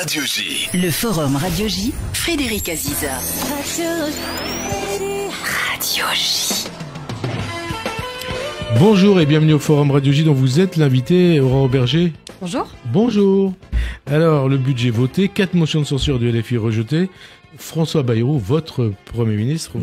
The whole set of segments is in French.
Radio J. Le Forum Radio J, Frédéric Aziza. Radio J. Bonjour et bienvenue au Forum Radio J dont vous êtes l'invité, Aurore Berger. Bonjour. Bonjour. Alors, le budget voté, 4 motions de censure du LFI rejetées. François Bayrou, votre Premier ministre,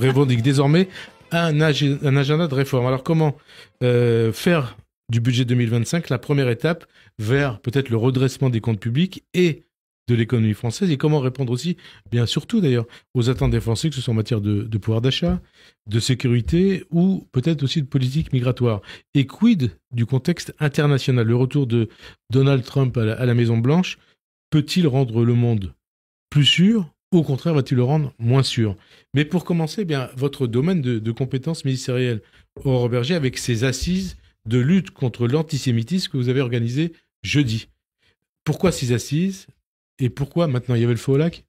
revendique désormais un agenda de réforme. Alors, comment faire du budget 2025 la première étape vers peut-être le redressement des comptes publics et de l'économie française, et comment répondre aussi, bien surtout d'ailleurs, aux attentes des Français, que ce soit en matière de pouvoir d'achat, de sécurité ou peut-être aussi de politique migratoire. Et quid du contexte international? Le retour de Donald Trump à la Maison-Blanche peut-il rendre le monde plus sûr? Au contraire, va-t-il le rendre moins sûr? Mais pour commencer, bien, votre domaine de compétences ministérielles, Aurore Berger, avec ces assises de lutte contre l'antisémitisme que vous avez organisées jeudi. Pourquoi ces assises? Et pourquoi maintenant? Il y avait le feu au lac?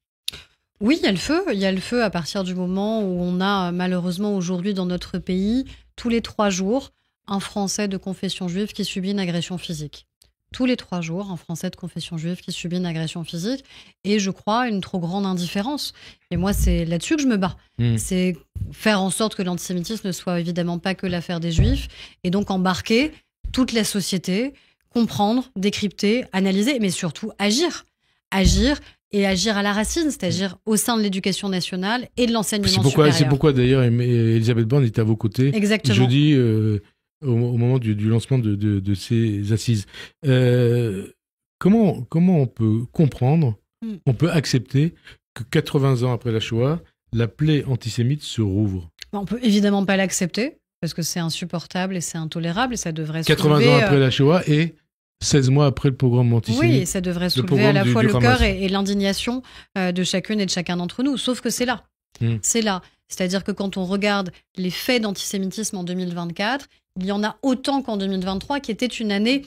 Oui, il y a le feu. Il y a le feu à partir du moment où on a malheureusement aujourd'hui dans notre pays, tous les 3 jours, un Français de confession juive qui subit une agression physique. Tous les 3 jours, un Français de confession juive qui subit une agression physique. Et je crois une trop grande indifférence. Et moi, c'est là-dessus que je me bats. C'est faire en sorte que l'antisémitisme ne soit évidemment pas que l'affaire des Juifs. Et donc embarquer toute la société, comprendre, décrypter, analyser, mais surtout agir. Agir à la racine, c'est-à-dire au sein de l'éducation nationale et de l'enseignement supérieur. C'est pourquoi d'ailleurs Elisabeth Borne est à vos côtés. Exactement. Jeudi, au moment du lancement de ces assises. Comment on peut comprendre, on peut accepter que 80 ans après la Shoah, la plaie antisémite se rouvre? On peut évidemment pas l'accepter, parce que c'est insupportable et c'est intolérable, et ça devrait 80 soulever, ans après la Shoah et 16 mois après le pogrom antisémite. Oui, et ça devrait soulever à la fois le cœur et l'indignation de chacune et de chacun d'entre nous. Sauf que c'est là. C'est là. C'est-à-dire que quand on regarde les faits d'antisémitisme en 2024, il y en a autant qu'en 2023, qui était une année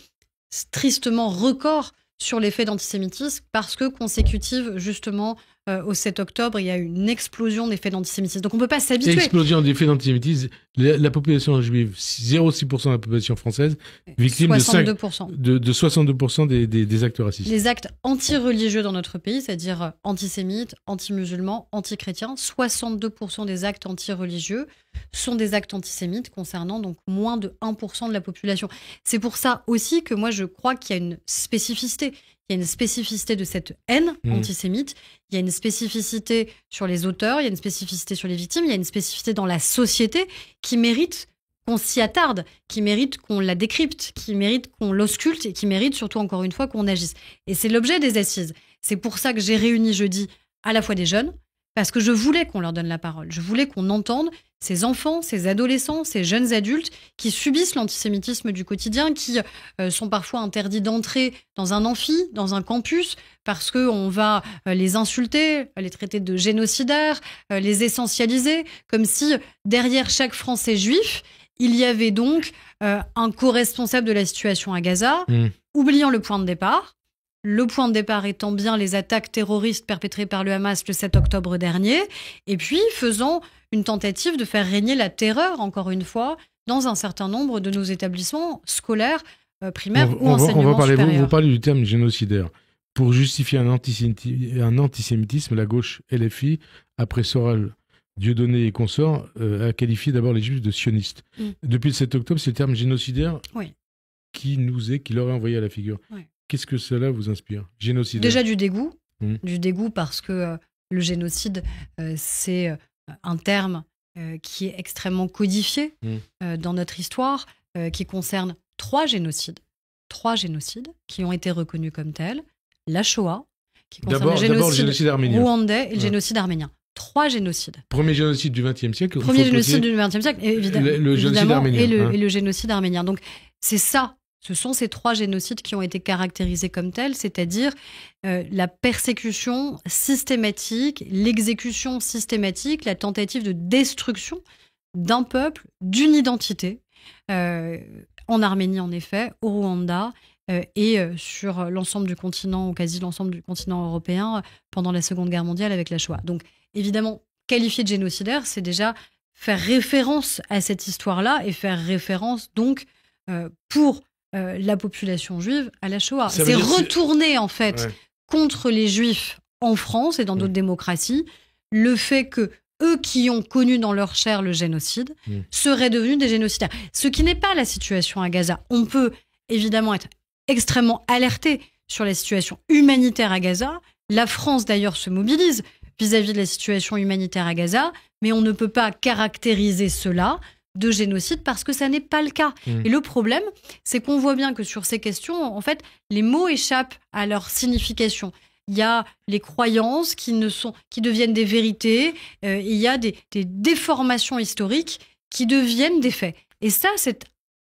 tristement record sur les faits d'antisémitisme, parce que consécutive justement au 7 octobre, il y a eu une explosion des faits d'antisémitisme. Donc on ne peut pas s'habituer. Explosion des faits d'antisémitisme, la population juive, 0,6% de la population française, victime 62%. de 62% des actes racistes. Les actes anti-religieux dans notre pays, c'est-à-dire antisémites, anti-musulmans, anti-chrétiens, 62% des actes anti-religieux sont des actes antisémites concernant donc moins de 1% de la population. C'est pour ça aussi que moi je crois qu'il y a une spécificité. Il y a une spécificité de cette haine antisémite, il y a une spécificité sur les auteurs, il y a une spécificité sur les victimes, il y a une spécificité dans la société qui mérite qu'on s'y attarde, qui mérite qu'on la décrypte, qui mérite qu'on l'ausculte et qui mérite surtout encore une fois qu'on agisse. Et c'est l'objet des assises. C'est pour ça que j'ai réuni jeudi à la fois des jeunes, parce que je voulais qu'on leur donne la parole. Je voulais qu'on entende ces enfants, ces adolescents, ces jeunes adultes qui subissent l'antisémitisme du quotidien, qui sont parfois interdits d'entrer dans un amphi, dans un campus, parce qu'on va les insulter, les traiter de génocidaires, les essentialiser, comme si derrière chaque Français juif, il y avait donc un co-responsable de la situation à Gaza, oubliant le point de départ. Le point de départ étant bien les attaques terroristes perpétrées par le Hamas le 7 octobre dernier, et puis faisant une tentative de faire régner la terreur, encore une fois, dans un certain nombre de nos établissements scolaires, primaires ou enseignement supérieur. Vous parlez du terme génocidaire. Pour justifier un antisémitisme, la gauche LFI, après Soral, Dieudonné et consorts, a qualifié d'abord les Juifs de sionistes. Depuis le 7 octobre, c'est le terme génocidaire qui leur est envoyé à la figure. Qu'est-ce que cela vous inspire? Génocidaire. Déjà du dégoût. Du dégoût parce que le génocide, c'est un terme qui est extrêmement codifié dans notre histoire, qui concerne 3 génocides. 3 génocides qui ont été reconnus comme tels. La Shoah, qui concerne le génocide rwandais et le génocide arménien. 3 génocides. Premier génocide du XXe siècle. Premier génocide du XXe siècle, évidemment. Le génocide arménien. Et le génocide arménien. Donc c'est ça. Ce sont ces 3 génocides qui ont été caractérisés comme tels, c'est-à-dire la persécution systématique, l'exécution systématique, la tentative de destruction d'un peuple, d'une identité, en Arménie en effet, au Rwanda, et sur l'ensemble du continent, ou quasi l'ensemble du continent européen, pendant la Seconde Guerre mondiale avec la Shoah. Donc évidemment, qualifier de génocidaire, c'est déjà faire référence à cette histoire-là et faire référence donc pour la population juive à la Shoah. Ça veut C'est dire retourner, en fait, Ouais. contre les juifs en France et dans d'autres démocraties, le fait que eux qui ont connu dans leur chair le génocide seraient devenus des génocidaires. Ce qui n'est pas la situation à Gaza. On peut évidemment être extrêmement alerté sur la situation humanitaire à Gaza. La France, d'ailleurs, se mobilise vis-à-vis de la situation humanitaire à Gaza, mais on ne peut pas caractériser cela de génocide parce que ça n'est pas le cas. Et le problème, c'est qu'on voit bien que sur ces questions, en fait, les mots échappent à leur signification. Il y a les croyances qui deviennent des vérités, il y a des déformations historiques qui deviennent des faits. Et ça, c'est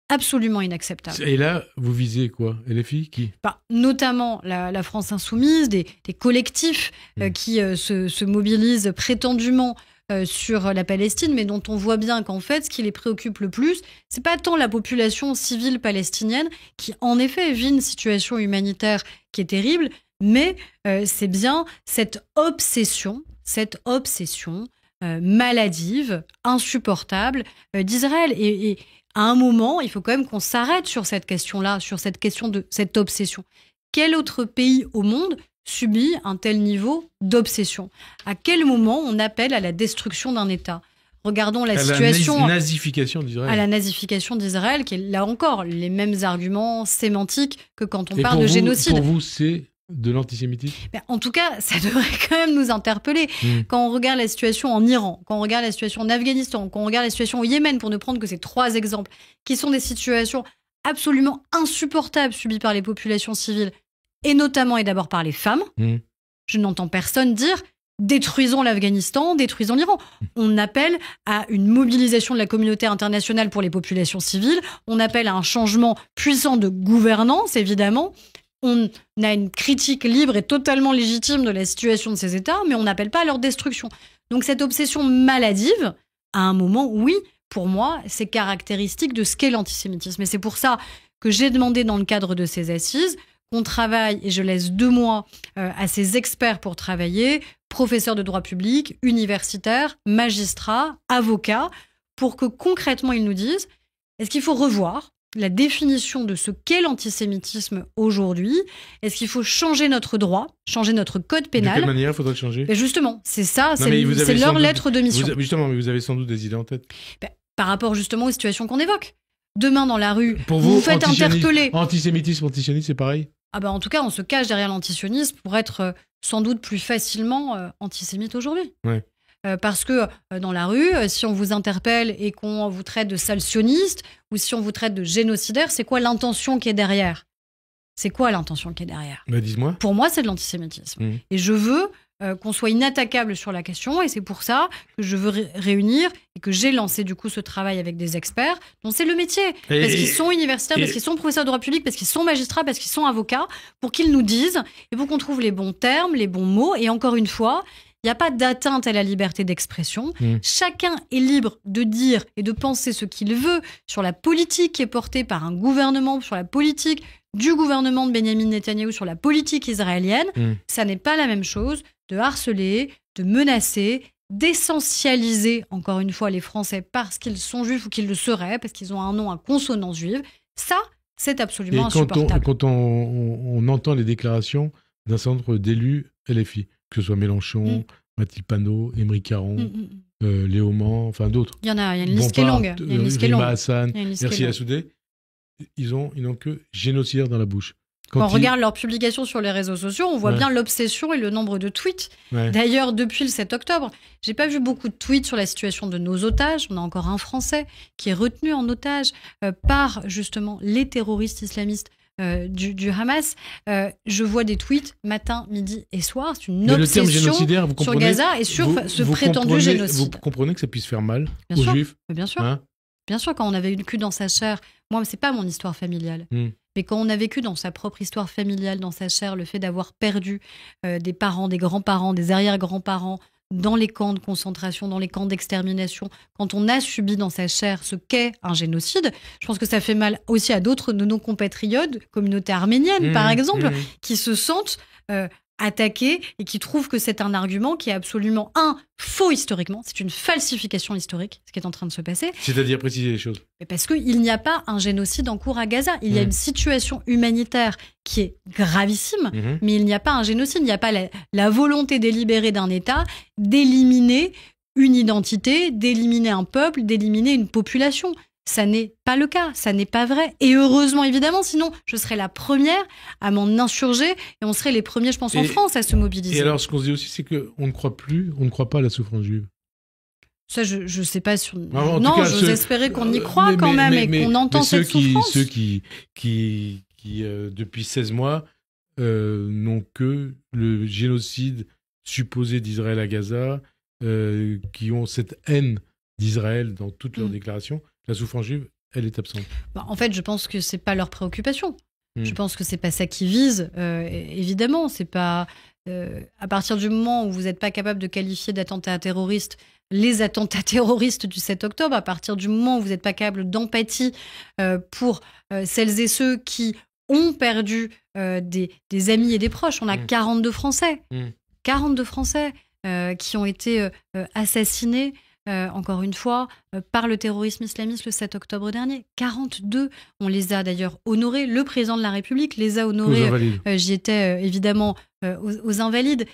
absolument inacceptable. Et là, vous visez quoi? LFI qui? Notamment la France Insoumise, des collectifs qui se mobilisent prétendument sur la Palestine, mais dont on voit bien qu'en fait, ce qui les préoccupe le plus, c'est pas tant la population civile palestinienne, qui en effet vit une situation humanitaire qui est terrible, mais c'est bien cette obsession maladive, insupportable d'Israël. Et à un moment, il faut quand même qu'on s'arrête sur cette question-là, sur cette question de cette obsession. Quel autre pays au monde subit un tel niveau d'obsession? À quel moment on appelle à la destruction d'un État? Regardons la situation... la nazification d'Israël. À la nazification d'Israël, qui est là encore les mêmes arguments sémantiques que quand on parle de génocide. Pour vous, c'est de l'antisémitisme? En tout cas, ça devrait quand même nous interpeller. Quand on regarde la situation en Iran, quand on regarde la situation en Afghanistan, quand on regarde la situation au Yémen, pour ne prendre que ces 3 exemples, qui sont des situations absolument insupportables subies par les populations civiles, et notamment et d'abord par les femmes, je n'entends personne dire « détruisons l'Afghanistan, détruisons l'Iran ». On appelle à une mobilisation de la communauté internationale pour les populations civiles, on appelle à un changement puissant de gouvernance, évidemment. On a une critique libre et totalement légitime de la situation de ces États, mais on n'appelle pas à leur destruction. Donc cette obsession maladive, à un moment, oui, pour moi, c'est caractéristique de ce qu'est l'antisémitisme. Et c'est pour ça que j'ai demandé dans le cadre de ces assises qu'on travaille, et je laisse 2 mois à ces experts pour travailler, professeurs de droit public, universitaires, magistrats, avocats, pour que concrètement ils nous disent, est-ce qu'il faut revoir la définition de ce qu'est l'antisémitisme aujourd'hui? Est-ce qu'il faut changer notre droit, changer notre code pénal? De quelle manière il faudrait le changer? Justement, c'est ça, c'est leur lettre de mission. Justement, mais vous avez sans doute des idées en tête. Par rapport justement aux situations qu'on évoque. Demain dans la rue, pour vous faites interpeller. Antisémitisme, antisionisme, c'est pareil? En tout cas, on se cache derrière l'antisionisme pour être sans doute plus facilement antisémite aujourd'hui. Ouais. Parce que dans la rue, si on vous interpelle et qu'on vous traite de sale sioniste ou si on vous traite de génocidaire, c'est quoi l'intention qui est derrière? C'est quoi l'intention qui est derrière? Dis-moi. Pour moi, c'est de l'antisémitisme. Et je veux qu'on soit inattaquable sur la question, et c'est pour ça que je veux réunir et que j'ai lancé du coup ce travail avec des experts dont c'est le métier, parce qu'ils sont universitaires, parce qu'ils sont professeurs de droit public, parce qu'ils sont magistrats, parce qu'ils sont avocats, pour qu'ils nous disent et pour qu'on trouve les bons termes, les bons mots. Et encore une fois, il n'y a pas d'atteinte à la liberté d'expression. Chacun est libre de dire et de penser ce qu'il veut sur la politique qui est portée par un gouvernement, sur la politique du gouvernement de Benyamin Netanyahou, sur la politique israélienne. Ça n'est pas la même chose de harceler, de menacer, d'essentialiser, encore une fois, les Français parce qu'ils sont juifs ou qu'ils le seraient, parce qu'ils ont un nom à consonance juive. Ça, c'est absolument insupportable. Quand on entend les déclarations d'un centre d'élus LFI, que ce soit Mélenchon, Mathilde Panot, Émeric Caron, Léo Mans, enfin d'autres. Il y a une liste qui est longue. Rima Hassan, Merci Assoudé. Ils n'ont que génocidaire dans la bouche. Quand on regarde leurs publications sur les réseaux sociaux, on voit bien l'obsession et le nombre de tweets. D'ailleurs, depuis le 7 octobre, j'ai pas vu beaucoup de tweets sur la situation de nos otages. On a encore un Français qui est retenu en otage par justement les terroristes islamistes du Hamas. Je vois des tweets matin, midi et soir. C'est une obsession sur Gaza et sur ce prétendu génocide. Vous comprenez que ça puisse faire mal aux Juifs? Bien sûr. Bien sûr, quand on avait eu le cul dans sa chair, moi, c'est pas mon histoire familiale. Mais quand on a vécu dans sa propre histoire familiale, dans sa chair, le fait d'avoir perdu des parents, des grands-parents, des arrière-grands-parents dans les camps de concentration, dans les camps d'extermination, quand on a subi dans sa chair ce qu'est un génocide, je pense que ça fait mal aussi à d'autres de nos compatriotes, communauté arménienne par exemple, qui se sentent attaquer et qui trouve que c'est un argument qui est absolument, faux historiquement. C'est une falsification historique, ce qui est en train de se passer. C'est-à-dire préciser les choses. Parce qu'il n'y a pas un génocide en cours à Gaza. Il y a une situation humanitaire qui est gravissime, mais il n'y a pas un génocide. Il n'y a pas la volonté délibérée d'un État d'éliminer une identité, d'éliminer un peuple, d'éliminer une population. Ça n'est pas le cas, ça n'est pas vrai. Et heureusement, évidemment, sinon je serais la première à m'en insurger et on serait les premiers, je pense, en France à se mobiliser. Et alors, ce qu'on se dit aussi, c'est qu'on ne croit pas à la souffrance juive. Ça, je ne sais pas sur... Alors, non, j'ose espérer qu'on y croit quand même et qu'on entend cette souffrance. Ceux qui depuis 16 mois, n'ont que le génocide supposé d'Israël à Gaza, qui ont cette haine d'Israël dans toutes leurs déclarations. La souffrance juive, elle est absente. En fait, je pense que c'est pas leur préoccupation. Je pense que c'est pas ça qu'ils visent. Évidemment, c'est pas à partir du moment où vous n'êtes pas capable de qualifier d'attentat terroriste les attentats terroristes du 7 octobre, à partir du moment où vous n'êtes pas capable d'empathie pour celles et ceux qui ont perdu des amis et des proches. On a 42 Français. 42 Français qui ont été assassinés. Encore une fois, par le terrorisme islamiste le 7 octobre dernier. 42, on les a d'ailleurs honorés. Le président de la République les a honorés. J'y étais évidemment aux Invalides.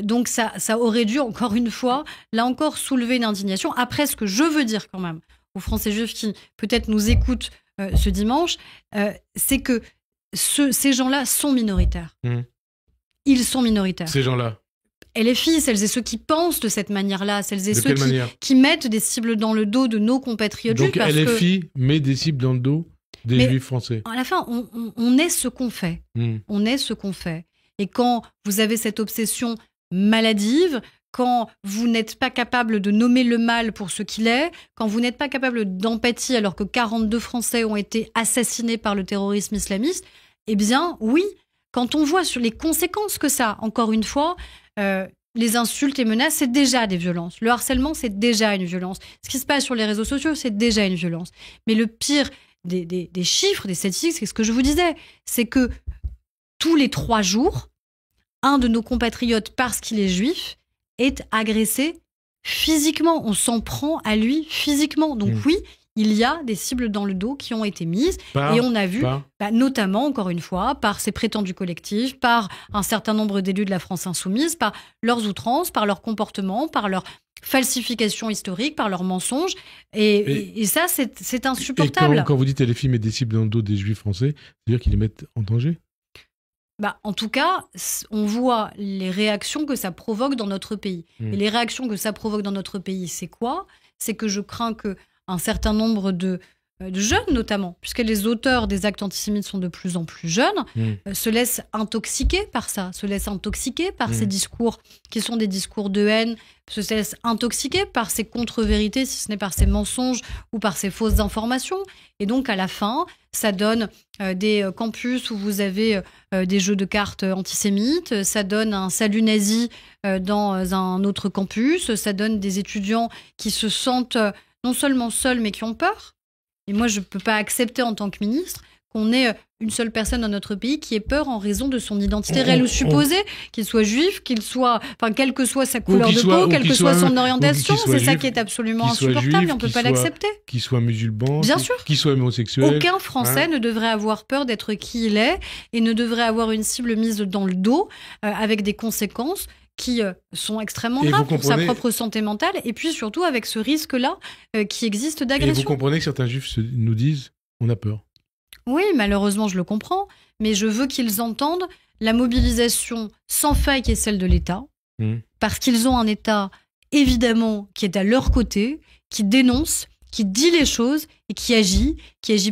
Donc ça aurait dû, encore une fois, là encore, soulever une indignation. Après, ce que je veux dire quand même aux Français juifs qui peut-être nous écoutent ce dimanche, c'est que ces gens-là sont minoritaires. Ils sont minoritaires. Ces gens-là. LFI, celles et ceux qui pensent de cette manière-là, celles et ceux qui mettent des cibles dans le dos de nos compatriotes juifs. Donc LFI met des cibles dans le dos des juifs français. À la fin, on est ce qu'on fait. On est ce qu'on fait. Et quand vous avez cette obsession maladive, quand vous n'êtes pas capable de nommer le mal pour ce qu'il est, quand vous n'êtes pas capable d'empathie alors que 42 Français ont été assassinés par le terrorisme islamiste, eh bien oui, quand on voit sur les conséquences que ça, encore une fois, les insultes et menaces, c'est déjà des violences. Le harcèlement, c'est déjà une violence. Ce qui se passe sur les réseaux sociaux, c'est déjà une violence. Mais le pire des chiffres, des statistiques, c'est ce que je vous disais, c'est que tous les 3 jours, un de nos compatriotes, parce qu'il est juif, est agressé physiquement. On s'en prend à lui physiquement. Donc oui, il y a des cibles dans le dos qui ont été mises et on a vu, notamment, encore une fois, par ces prétendus collectifs, par un certain nombre d'élus de la France insoumise, par leurs outrances, par leur comportement, par leur falsification historique, par leurs mensonges. Et ça, c'est insupportable. Et quand vous dites LFI met des cibles dans le dos des juifs français, c'est-à-dire qu'ils les mettent en danger ? En tout cas, on voit les réactions que ça provoque dans notre pays. Et les réactions que ça provoque dans notre pays, c'est quoi ? C'est que je crains qu'un certain nombre de jeunes, notamment, puisque les auteurs des actes antisémites sont de plus en plus jeunes, se laissent intoxiquer par ça, se laissent intoxiquer par ces discours qui sont des discours de haine, se laissent intoxiquer par ces contre-vérités, si ce n'est par ces mensonges ou par ces fausses informations. Et donc, à la fin, ça donne des campus où vous avez des jeux de cartes antisémites, ça donne un salut nazi dans un autre campus, ça donne des étudiants qui se sentent non seulement seuls, mais qui ont peur. Et moi, je ne peux pas accepter en tant que ministre qu'on ait une seule personne dans notre pays qui ait peur en raison de son identité réelle ou supposée, qu'il soit juif, quelle que soit sa couleur de peau, quelle que soit son orientation. C'est ça qui est absolument insupportable et on ne peut pas l'accepter. Qu'il soit musulman, bien sûr, qu'il soit homosexuel. Aucun Français ne devrait avoir peur d'être qui il est et ne devrait avoir une cible mise dans le dos avec des conséquences qui sont extrêmement graves pour sa propre santé mentale et puis surtout avec ce risque-là qui existe d'agression. Et vous comprenez que certains juifs nous disent « on a peur ». Oui, malheureusement, je le comprends, mais je veux qu'ils entendent la mobilisation sans faille qui est celle de l'État, parce qu'ils ont un État, évidemment, qui est à leur côté, qui dénonce, qui dit les choses et qui agit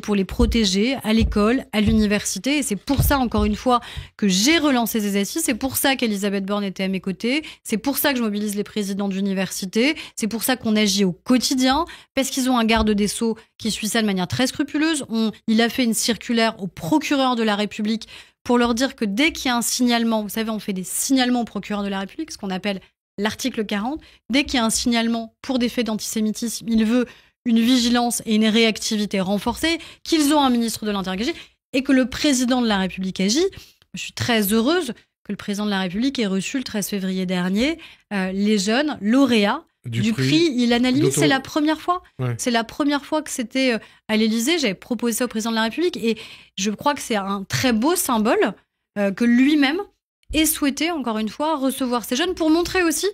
pour les protéger à l'école, à l'université. Et c'est pour ça, encore une fois, que j'ai relancé ces assises. C'est pour ça qu'Elisabeth Borne était à mes côtés. C'est pour ça que je mobilise les présidents d'université. C'est pour ça qu'on agit au quotidien, parce qu'ils ont un garde des Sceaux qui suit ça de manière très scrupuleuse. Il a fait une circulaire au procureur de la République pour leur dire que dès qu'il y a un signalement, vous savez, on fait des signalements au procureur de la République, ce qu'on appelle l'article 40. Dès qu'il y a un signalement pour des faits d'antisémitisme, il veut une vigilance et une réactivité renforcée, qu'ils ont un ministre de l'Intérieur et que le président de la République agit. Je suis très heureuse que le président de la République ait reçu le 13 février dernier les jeunes lauréats du prix Ilan Halimi. C'est la première fois. Ouais. C'est la première fois que c'était à l'Élysée. J'avais proposé ça au président de la République et je crois que c'est un très beau symbole que lui-même ait souhaité, encore une fois, recevoir ces jeunes pour montrer aussi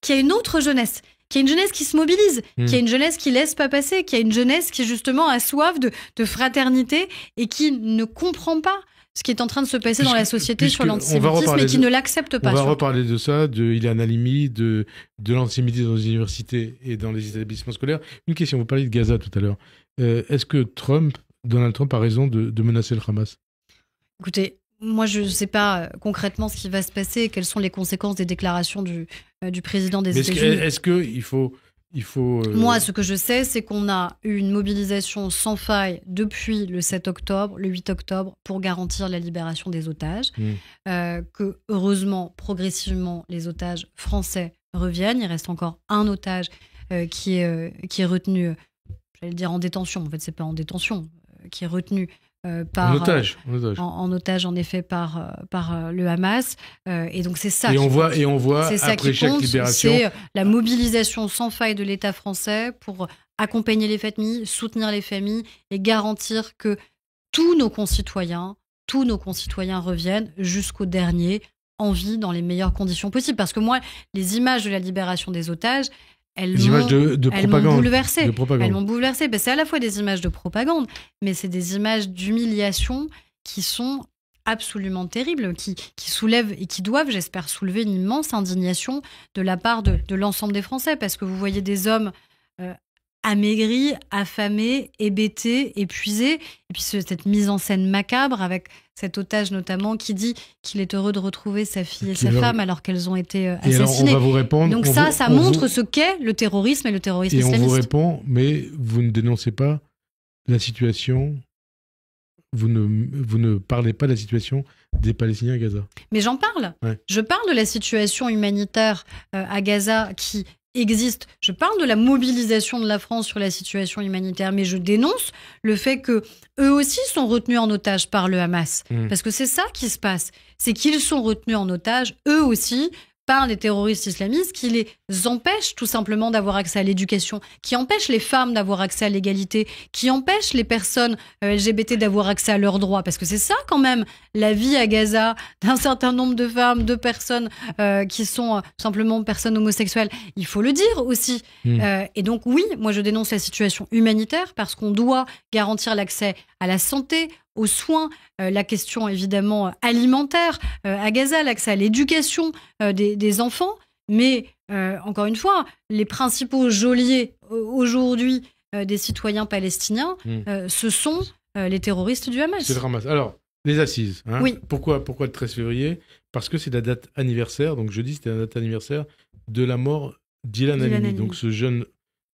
qu'il y a une autre jeunesse. Qu'il y a une jeunesse qui se mobilise, qu'il y a une jeunesse qui laisse pas passer, qu'il y a une jeunesse qui justement a soif de fraternité et qui ne comprend pas ce qui est en train de se passer dans la société sur l'antisémitisme et qui ne l'accepte pas. On va reparler de ça, de Ilan Halimi, de l'antisémitisme dans les universités et dans les établissements scolaires. Une question, vous parliez de Gaza tout à l'heure. Est-ce que Donald Trump a raison de menacer le Hamas ? Écoutez, moi, je ne sais pas concrètement ce qui va se passer, quelles sont les conséquences des déclarations du président des États-Unis. Est-ce qu'il faut... Moi, ce que je sais, c'est qu'on a eu une mobilisation sans faille depuis le 7 octobre, le 8 octobre, pour garantir la libération des otages. Que, heureusement, progressivement, les otages français reviennent. Il reste encore un otage qui est retenu, j'allais dire en détention. En fait, c'est pas en détention, qui est retenu en otage, en effet, par le Hamas. Et donc, c'est ça. Et on voit après chaque libération. C'est la mobilisation sans faille de l'État français pour accompagner les familles, soutenir les familles et garantir que tous nos concitoyens reviennent jusqu'au dernier en vie dans les meilleures conditions possibles. Parce que moi, les images de la libération des otages, elles m'ont bouleversée. Elles m'ont bouleversée. C'est à la fois des images de propagande, mais c'est des images d'humiliation qui sont absolument terribles, qui soulèvent et qui doivent, j'espère, soulever une immense indignation de la part de l'ensemble des Français. Parce que vous voyez des hommes amaigris, affamés, hébétés, épuisés. Et puis cette mise en scène macabre avec cet otage notamment qui dit qu'il est heureux de retrouver sa fille et sa femme alors qu'elles ont été assassinées. Alors on va vous répondre. Donc ça montre ce qu'est le terrorisme et le terrorisme islamiste. Et on vous répond, mais vous ne dénoncez pas la situation, vous ne parlez pas de la situation des Palestiniens à Gaza. Mais j'en parle. Ouais. Je parle de la situation humanitaire à Gaza qui existe. Je parle de la mobilisation de la France sur la situation humanitaire, mais je dénonce le fait que eux aussi sont retenus en otage par le Hamas. Parce que c'est ça qui se passe. C'est qu'ils sont retenus en otage, eux aussi, par les terroristes islamistes qui les empêchent tout simplement d'avoir accès à l'éducation, qui empêchent les femmes d'avoir accès à l'égalité, qui empêchent les personnes LGBT d'avoir accès à leurs droits. Parce que c'est ça quand même, la vie à Gaza d'un certain nombre de femmes, de personnes qui sont simplement personnes homosexuelles. Il faut le dire aussi. Et donc oui, moi je dénonce la situation humanitaire parce qu'on doit garantir l'accès à la santé, aux soins, la question évidemment alimentaire à Gaza, l'accès à l'éducation des enfants. Mais encore une fois, les principaux geôliers aujourd'hui des citoyens palestiniens, ce sont les terroristes du Hamas. C'est le Hamas. Alors, les assises. Oui. Pourquoi le 13 février ? Parce que c'est la date anniversaire, donc jeudi c'était la date anniversaire de la mort d'Ilan Halimi. Donc ce jeune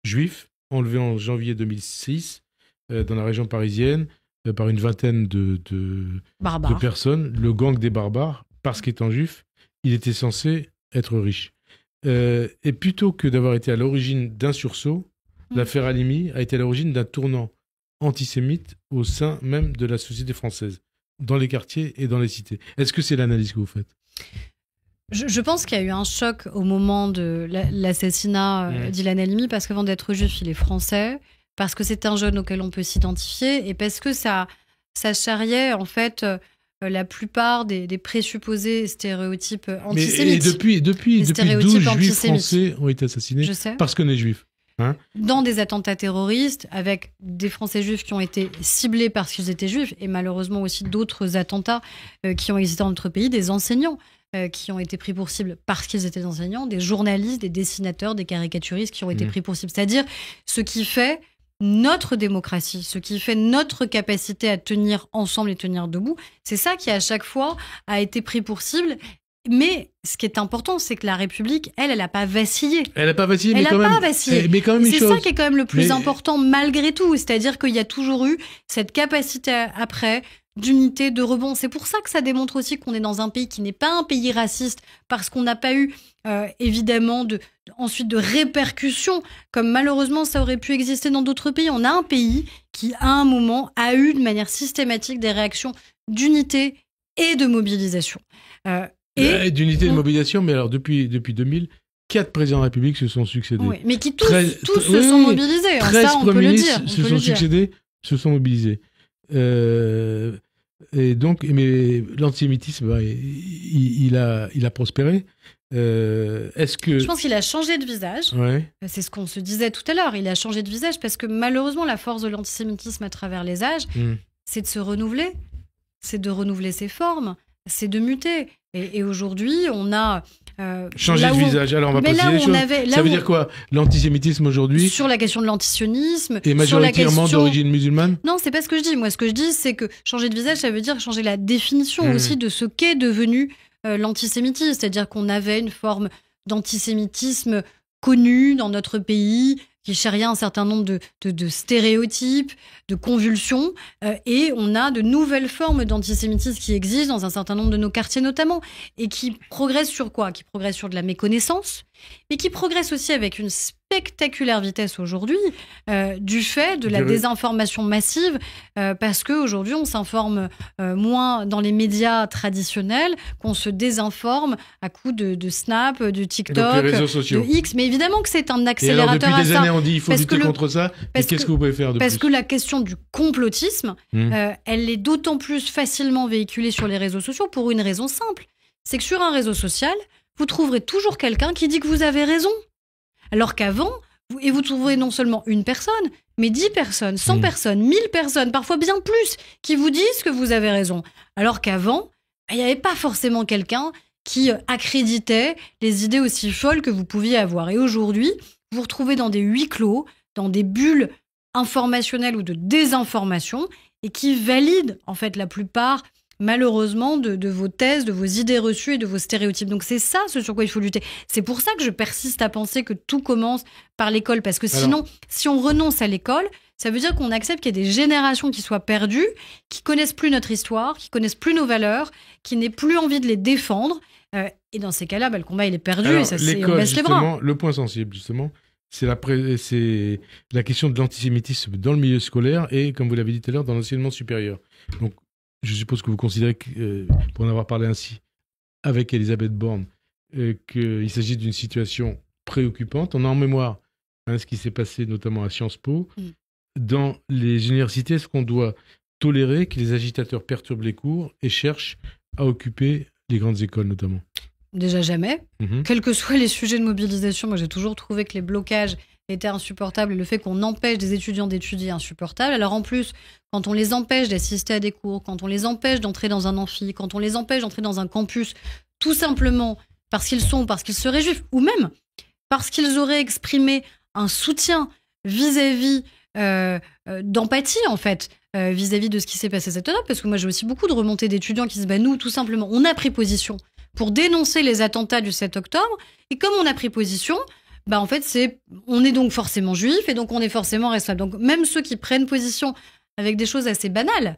juif enlevé en janvier 2006 dans la région parisienne, par une vingtaine de personnes, le gang des barbares, parce qu'étant juif, il était censé être riche. Et plutôt que d'avoir été à l'origine d'un sursaut, l'affaire Halimi a été à l'origine d'un tournant antisémite au sein même de la société française, dans les quartiers et dans les cités. Est-ce que c'est l'analyse que vous faites ? Je pense qu'il y a eu un choc au moment de l'assassinat d'Ilan Halimi, parce qu'avant d'être juif, il est français, parce que c'est un jeune auquel on peut s'identifier et parce que ça charriait en fait la plupart des présupposés stéréotypes antisémites. Mais depuis 12 juifs français ont été assassinés parce qu'on est juif. Dans des attentats terroristes, avec des Français juifs qui ont été ciblés parce qu'ils étaient juifs, et malheureusement aussi d'autres attentats qui ont existé dans notre pays, des enseignants qui ont été pris pour cible parce qu'ils étaient enseignants, des journalistes, des dessinateurs, des caricaturistes qui ont été pris pour cible. C'est-à-dire ce qui fait notre démocratie, ce qui fait notre capacité à tenir ensemble et tenir debout, c'est ça qui à chaque fois a été pris pour cible. Mais ce qui est important, c'est que la République, elle n'a pas vacillé. Elle n'a pas vacillé, mais quand même c'est ça qui est quand même le plus important malgré tout. C'est-à-dire qu'il y a toujours eu cette capacité après d'unité, de rebond. C'est pour ça que ça démontre aussi qu'on est dans un pays qui n'est pas un pays raciste, parce qu'on n'a pas eu évidemment ensuite de répercussions, comme malheureusement ça aurait pu exister dans d'autres pays. On a un pays qui, à un moment, a eu de manière systématique des réactions d'unité et de mobilisation. D'unité de mobilisation, mais alors depuis 2000, 4 présidents de la République se sont succédés. Oui, mais qui tous se sont mobilisés. 13 ça, on peut premiers le ministres dire. se sont succédés, se sont mobilisés. Et donc, mais l'antisémitisme, il a prospéré. Est-ce que... Je pense qu'il a changé de visage. Ouais. C'est ce qu'on se disait tout à l'heure. Il a changé de visage parce que malheureusement, la force de l'antisémitisme à travers les âges, c'est de se renouveler, c'est de renouveler ses formes, c'est de muter. Et aujourd'hui, on a... changer de visage. Alors, on va préciser les choses. Ça veut dire quoi? L'antisémitisme aujourd'hui? Sur la question de l'antisionisme. Et majoritairement d'origine musulmane? Non, c'est pas ce que je dis. Moi, ce que je dis, c'est que changer de visage, ça veut dire changer la définition aussi de ce qu'est devenu l'antisémitisme. C'est-à-dire qu'on avait une forme d'antisémitisme connue dans notre pays, qui charriait un certain nombre de stéréotypes, de convulsions, et on a de nouvelles formes d'antisémitisme qui existent dans un certain nombre de nos quartiers notamment, et qui progressent sur quoi? Qui progressent sur de la méconnaissance, mais qui progressent aussi avec une spectaculaire vitesse aujourd'hui, du fait de la désinformation massive, parce qu'aujourd'hui on s'informe moins dans les médias traditionnels, qu'on se désinforme à coups de Snap, de TikTok, de X, mais évidemment que c'est un accélérateur à ça. On dit il faut lutter contre ça. Et qu'est-ce que vous pouvez faire de plus? Parce que la question du complotisme, elle est d'autant plus facilement véhiculée sur les réseaux sociaux pour une raison simple. C'est que sur un réseau social, vous trouverez toujours quelqu'un qui dit que vous avez raison. Alors qu'avant, vous trouverez non seulement une personne, mais 10 personnes, 100 personnes, 1000 personnes, parfois bien plus, qui vous disent que vous avez raison. Alors qu'avant, il n'y avait pas forcément quelqu'un qui accréditait les idées aussi folles que vous pouviez avoir. Et aujourd'hui, vous vous retrouvez dans des huis clos, dans des bulles informationnelles ou de désinformation, et qui valident en fait la plupart, malheureusement, de vos thèses, de vos idées reçues et de vos stéréotypes. Donc c'est ça ce sur quoi il faut lutter. C'est pour ça que je persiste à penser que tout commence par l'école, parce que sinon, si on renonce à l'école, ça veut dire qu'on accepte qu'il y ait des générations qui soient perdues, qui connaissent plus notre histoire, qui connaissent plus nos valeurs, qui n'aient plus envie de les défendre. Et dans ces cas-là, le combat il est perdu. Alors, et ça, on baisse les bras. Le point sensible, justement, c'est la question de l'antisémitisme dans le milieu scolaire et, comme vous l'avez dit tout à l'heure, dans l'enseignement supérieur. Donc, je suppose que vous considérez, pour en avoir parlé ainsi avec Elisabeth Borne, qu'il s'agit d'une situation préoccupante. On a en mémoire ce qui s'est passé notamment à Sciences Po. Dans les universités, est-ce qu'on doit tolérer que les agitateurs perturbent les cours et cherchent à occuper les grandes écoles notamment? Déjà jamais. Quels que soient les sujets de mobilisation, moi j'ai toujours trouvé que les blocages étaient insupportables et le fait qu'on empêche des étudiants d'étudier est insupportable. Alors en plus, quand on les empêche d'assister à des cours, quand on les empêche d'entrer dans un amphi, quand on les empêche d'entrer dans un campus, tout simplement parce qu'ils seraient juifs, ou même parce qu'ils auraient exprimé un soutien vis-à-vis d'empathie en fait, vis-à-vis de ce qui s'est passé cette année, parce que moi j'ai aussi beaucoup de remontées d'étudiants qui disent nous tout simplement on a pris position pour dénoncer les attentats du 7 octobre, et comme on a pris position, en fait on est donc forcément juif et donc on est forcément responsable. Donc même ceux qui prennent position avec des choses assez banales,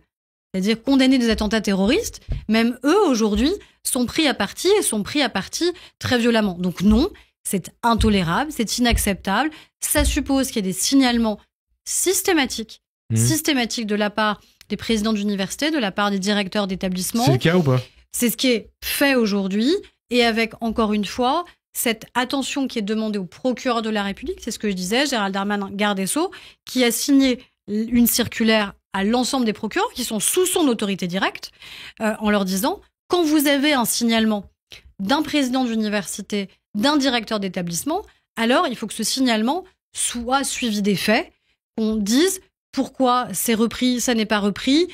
c'est-à-dire condamner des attentats terroristes, même eux aujourd'hui sont pris à partie et sont pris à partie très violemment. Donc non, c'est intolérable, c'est inacceptable, ça suppose qu'il y ait des signalements systématiques de la part des présidents d'université, de la part des directeurs d'établissement. C'est le cas ou pas? C'est ce qui est fait aujourd'hui, et avec, encore une fois, cette attention qui est demandée au procureur de la République, c'est ce que je disais, Gérald Darmanin, garde des Sceaux, qui a signé une circulaire à l'ensemble des procureurs qui sont sous son autorité directe, en leur disant, quand vous avez un signalement d'un président d'université, d'un directeur d'établissement, alors il faut que ce signalement soit suivi des faits, qu'on dise pourquoi c'est repris, ça n'est pas repris,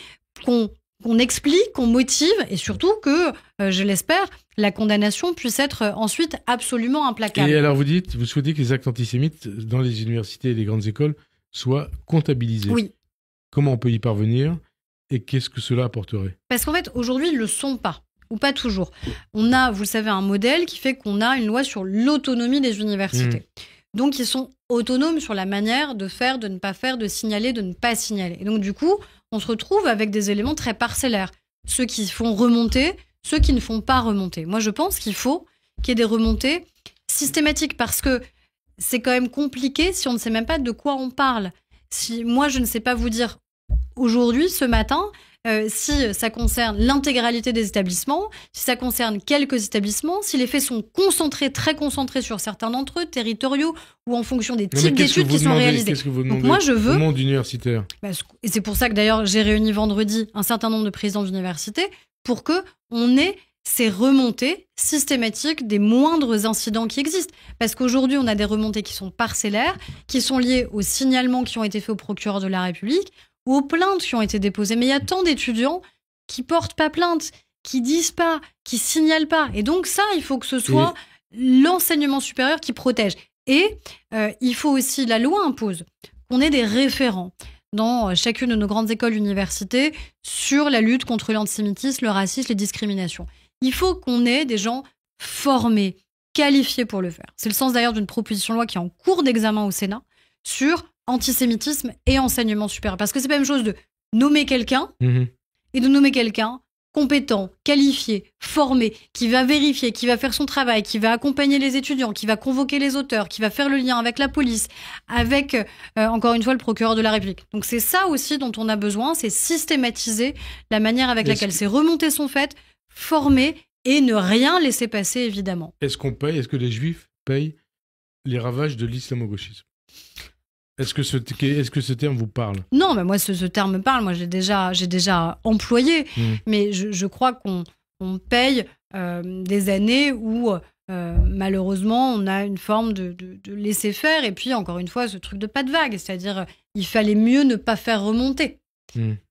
qu'on explique, qu'on motive, et surtout que, je l'espère, la condamnation puisse être ensuite absolument implacable. Et alors vous souhaitez que les actes antisémites dans les universités et les grandes écoles soient comptabilisés. Oui. Comment on peut y parvenir et qu'est-ce que cela apporterait? Parce qu'en fait, aujourd'hui, ils ne le sont pas, ou pas toujours. On a, vous le savez, un modèle qui fait qu'on a une loi sur l'autonomie des universités. Donc, ils sont autonomes sur la manière de faire, de ne pas faire, de signaler, de ne pas signaler. Et donc, du coup, on se retrouve avec des éléments très parcellaires. Ceux qui font remonter, ceux qui ne font pas remonter. Moi, je pense qu'il faut qu'il y ait des remontées systématiques, parce que c'est quand même compliqué si on ne sait même pas de quoi on parle. Si moi, je ne sais pas vous dire aujourd'hui, ce matin, si ça concerne l'intégralité des établissements, si ça concerne quelques établissements, si les faits sont concentrés, très concentrés sur certains d'entre eux, territoriaux, ou en fonction des types d'études qui sont réalisées. Qu'est-ce que vous demandez? Donc moi, je veux... au monde universitaire? Et c'est pour ça que d'ailleurs, j'ai réuni vendredi un certain nombre de présidents d'université pour qu'on ait ces remontées systématiques des moindres incidents qui existent. Parce qu'aujourd'hui, on a des remontées qui sont parcellaires, qui sont liées aux signalements qui ont été faits au procureur de la République, ou aux plaintes qui ont été déposées. Mais il y a tant d'étudiants qui portent pas plainte, qui disent pas, qui signalent pas. Et donc ça, il faut que ce soit l'enseignement supérieur qui protège. Et il faut aussi, la loi impose qu'on ait des référents dans chacune de nos grandes écoles universités sur la lutte contre l'antisémitisme, le racisme, les discriminations. Il faut qu'on ait des gens formés, qualifiés pour le faire. C'est le sens d'ailleurs d'une proposition de loi qui est en cours d'examen au Sénat sur antisémitisme et enseignement supérieur. Parce que c'est pas la même chose de nommer quelqu'un et de nommer quelqu'un compétent, qualifié, formé, qui va vérifier, qui va faire son travail, qui va accompagner les étudiants, qui va convoquer les auteurs, qui va faire le lien avec la police, avec, encore une fois, le procureur de la République. Donc c'est ça aussi dont on a besoin, c'est systématiser la manière avec laquelle ces remontées sont faites, former et ne rien laisser passer, évidemment. Est-ce que les Juifs payent les ravages de l'islamo-gauchisme? Est-ce que ce terme vous parle? Non, mais moi, ce terme me parle. Moi, j'ai déjà employé. Mais je crois qu'on paye des années où, malheureusement, on a une forme de laisser-faire. Et puis, encore une fois, ce truc de pas de vague. C'est-à-dire, il fallait mieux ne pas faire remonter.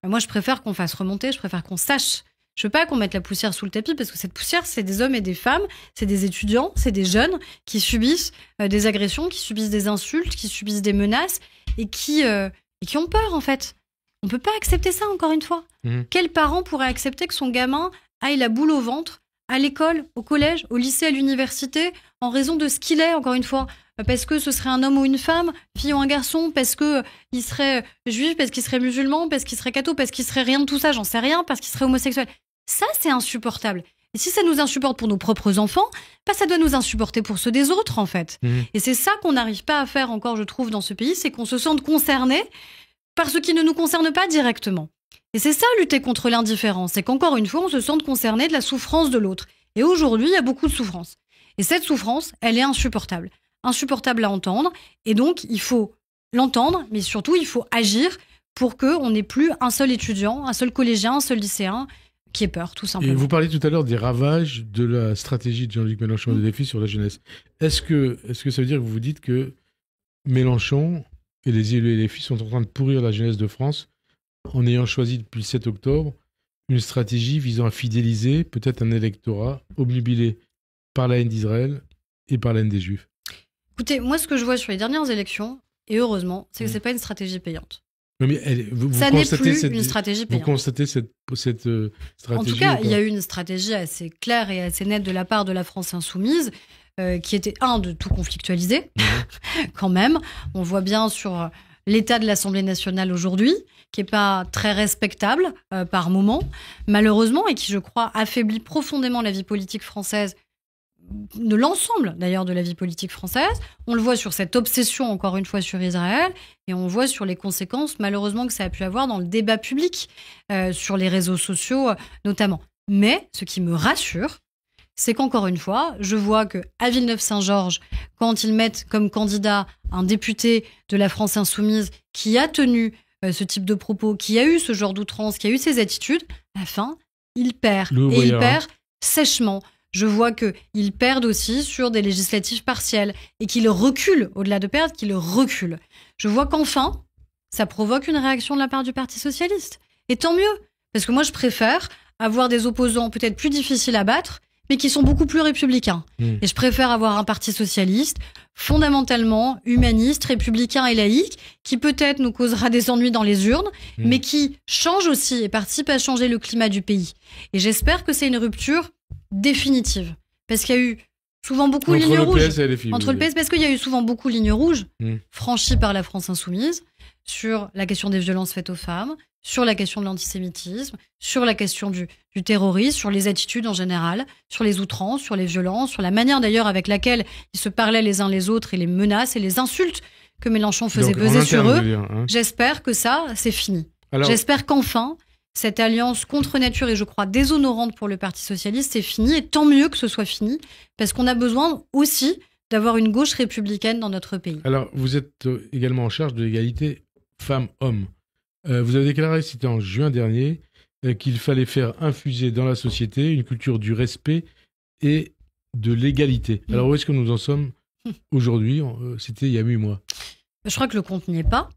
Moi, je préfère qu'on fasse remonter. Je préfère qu'on sache. Je veux pas qu'on mette la poussière sous le tapis parce que cette poussière, c'est des hommes et des femmes, c'est des étudiants, c'est des jeunes qui subissent des agressions, qui subissent des insultes, qui subissent des menaces et qui ont peur en fait. On peut pas accepter ça encore une fois. Quel parent pourrait accepter que son gamin aille la boule au ventre à l'école, au collège, au lycée, à l'université en raison de ce qu'il est encore une fois? Parce que ce serait un homme ou une femme, fille ou un garçon, parce qu'il serait juif, parce qu'il serait musulman, parce qu'il serait catho, parce qu'il serait rien de tout ça, j'en sais rien, parce qu'il serait homosexuel. Ça, c'est insupportable. Et si ça nous insupporte pour nos propres enfants, ça doit nous insupporter pour ceux des autres, en fait. Et c'est ça qu'on n'arrive pas à faire encore, je trouve, dans ce pays, c'est qu'on se sente concerné par ce qui ne nous concerne pas directement. Et c'est ça, lutter contre l'indifférence, c'est qu'encore une fois, on se sente concerné de la souffrance de l'autre. Et aujourd'hui, il y a beaucoup de souffrance. Et cette souffrance, elle est insupportable. Insupportable à entendre. Et donc, il faut l'entendre, mais surtout, il faut agir pour qu'on n'ait plus un seul étudiant, un seul collégien, un seul lycéen qui ait peur, tout simplement. Et vous parliez tout à l'heure des ravages de la stratégie de Jean-Luc Mélenchon et des défis sur la jeunesse. Est-ce que ça veut dire que vous vous dites que Mélenchon et les élus et les filles sont en train de pourrir la jeunesse de France en ayant choisi depuis le 7 octobre une stratégie visant à fidéliser peut-être un électorat obnubilé par la haine d'Israël et par la haine des Juifs? Écoutez, moi ce que je vois sur les dernières élections, et heureusement, c'est que c'est pas une stratégie payante. Mais ça n'est plus une stratégie payante. Vous constatez cette stratégie? En tout cas, il y a eu une stratégie assez claire et assez nette de la part de la France insoumise, qui était, de tout conflictualiser, quand même. On voit bien sur l'état de l'Assemblée nationale aujourd'hui, qui n'est pas très respectable par moment, malheureusement, et qui, je crois, affaiblit profondément la vie politique française, de l'ensemble d'ailleurs de la vie politique française. On le voit sur cette obsession, encore une fois, sur Israël, et on voit sur les conséquences, malheureusement, que ça a pu avoir dans le débat public, sur les réseaux sociaux notamment. Mais ce qui me rassure, c'est qu'encore une fois, je vois qu'à Villeneuve-Saint-Georges, quand ils mettent comme candidat un député de la France insoumise qui a tenu ce type de propos, qui a eu ce genre d'outrance, qui a eu ces attitudes, à la fin, il perd. Et il perd sèchement. Je vois qu'ils perdent aussi sur des législatives partielles et qu'ils reculent, au-delà de perdre, qu'ils reculent. Je vois qu'enfin, ça provoque une réaction de la part du Parti socialiste. Et tant mieux, parce que moi, je préfère avoir des opposants peut-être plus difficiles à battre, mais qui sont beaucoup plus républicains. Et je préfère avoir un parti socialiste fondamentalement humaniste, républicain et laïque, qui peut-être nous causera des ennuis dans les urnes, mais qui change aussi et participe à changer le climat du pays. Et j'espère que c'est une rupture définitive. Parce qu'il y a eu souvent beaucoup de lignes rouges. Entre le PS, parce qu'il y a eu souvent beaucoup de lignes rouges franchies par la France insoumise sur la question des violences faites aux femmes, sur la question de l'antisémitisme, sur la question du terrorisme, sur les attitudes en général, sur les outrances, sur les violences, sur la manière d'ailleurs avec laquelle ils se parlaient les uns les autres et les menaces et les insultes que Mélenchon faisait peser sur eux. J'espère que ça, c'est fini. Alors, j'espère qu'enfin, cette alliance contre nature, et je crois déshonorante pour le Parti socialiste, c'est fini. Et tant mieux que ce soit fini, parce qu'on a besoin aussi d'avoir une gauche républicaine dans notre pays. alors, vous êtes également en charge de l'égalité femmes-hommes. Vous avez déclaré, c'était en juin dernier, qu'il fallait faire infuser dans la société une culture du respect et de l'égalité. Alors, où est-ce que nous en sommes aujourd'hui? C'était il y a 8 mois. Je crois que le compte n'y est pas.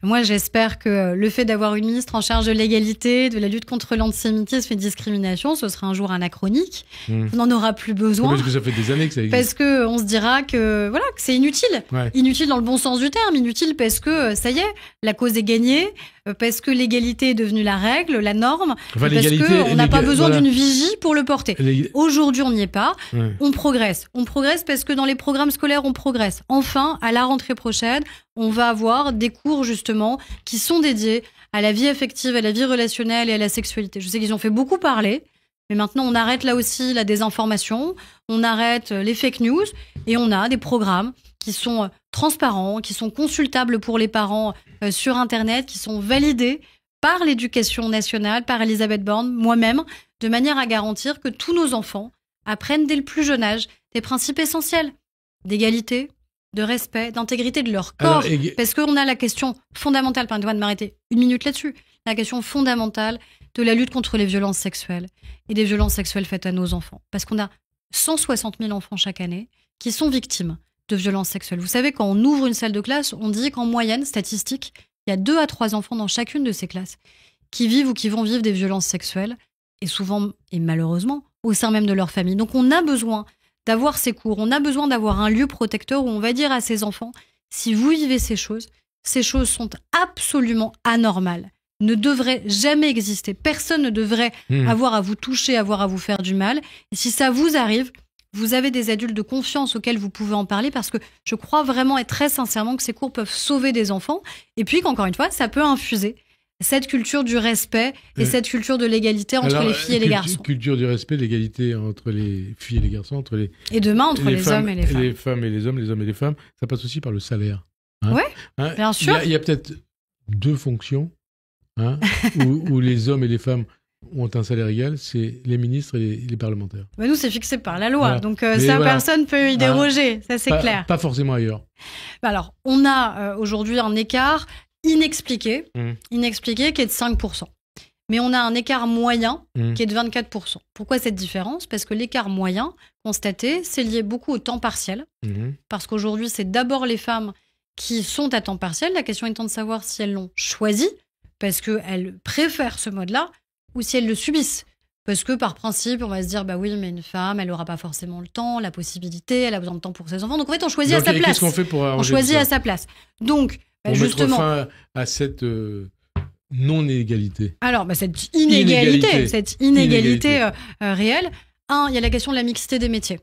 Moi, j'espère que le fait d'avoir une ministre en charge de l'égalité, de la lutte contre l'antisémitisme et la discrimination, ce sera un jour anachronique. On n'en aura plus besoin. Parce que ça fait des années que ça existe. Parce qu'on se dira que, voilà, que c'est inutile. Ouais. Inutile dans le bon sens du terme. Inutile parce que, ça y est, la cause est gagnée, parce que l'égalité est devenue la règle, la norme, Enfin, parce qu'on n'a pas besoin d'une vigie pour le porter. Aujourd'hui, on n'y est pas. Ouais. On progresse. On progresse parce que dans les programmes scolaires, on progresse. Enfin, à la rentrée prochaine, on va avoir des cours, justement, qui sont dédiés à la vie affective, à la vie relationnelle et à la sexualité. Je sais qu'ils ont fait beaucoup parler, mais maintenant, on arrête là aussi la désinformation, on arrête les fake news, et on a des programmes qui sont transparents, qui sont consultables pour les parents sur Internet, qui sont validés par l'Éducation nationale, par Elisabeth Borne, moi-même, de manière à garantir que tous nos enfants apprennent dès le plus jeune âge des principes essentiels d'égalité, de respect, d'intégrité de leur corps. Parce qu'on a la question fondamentale, pardon de m'arrêter une minute là-dessus, la question fondamentale de la lutte contre les violences sexuelles et des violences sexuelles faites à nos enfants. Parce qu'on a 160 000 enfants chaque année qui sont victimes de violences sexuelles. Vous savez, quand on ouvre une salle de classe, on dit qu'en moyenne, statistique, il y a 2 à 3 enfants dans chacune de ces classes qui vivent ou qui vont vivre des violences sexuelles, et souvent, et malheureusement, au sein même de leur famille. Donc on a besoin d'avoir ces cours, on a besoin d'avoir un lieu protecteur où on va dire à ces enfants, si vous vivez ces choses sont absolument anormales, ne devraient jamais exister. Personne ne devrait avoir à vous toucher, avoir à vous faire du mal. Et si ça vous arrive, vous avez des adultes de confiance auxquels vous pouvez en parler, parce que je crois vraiment et très sincèrement que ces cours peuvent sauver des enfants. Et puis qu'encore une fois, ça peut infuser cette culture du respect et cette culture de l'égalité entre les filles et les garçons. Culture du respect, l'égalité entre les filles et les garçons, entre les... Et demain, entre les hommes et les femmes. Les femmes et les hommes, les hommes et les femmes, ça passe aussi par le salaire. Hein, oui, bien sûr. Il y a peut-être 2 fonctions où les hommes et les femmes ont un salaire égal, c'est les ministres et les parlementaires. Mais nous, c'est fixé par la loi, voilà. donc ça, personne ne peut y déroger, ça c'est clair. Pas forcément ailleurs. Alors, on a aujourd'hui un écart inexpliqué qui est de 5%. Mais on a un écart moyen qui est de 24%. Pourquoi cette différence? Parce que l'écart moyen constaté, c'est lié beaucoup au temps partiel. Parce qu'aujourd'hui, c'est d'abord les femmes qui sont à temps partiel. La question étant de savoir si elles l'ont choisi, parce qu'elles préfèrent ce mode-là, ou si elles le subissent. Parce que par principe, on va se dire, bah oui, mais une femme, elle n'aura pas forcément le temps, la possibilité, elle a besoin de temps pour ses enfants. Donc en fait, on choisit à sa place. Qu'est-ce qu'on fait pour on choisit à sa place. Donc, pour justement, mettre fin à cette non-égalité. Alors, cette inégalité réelle. Il y a la question de la mixité des métiers.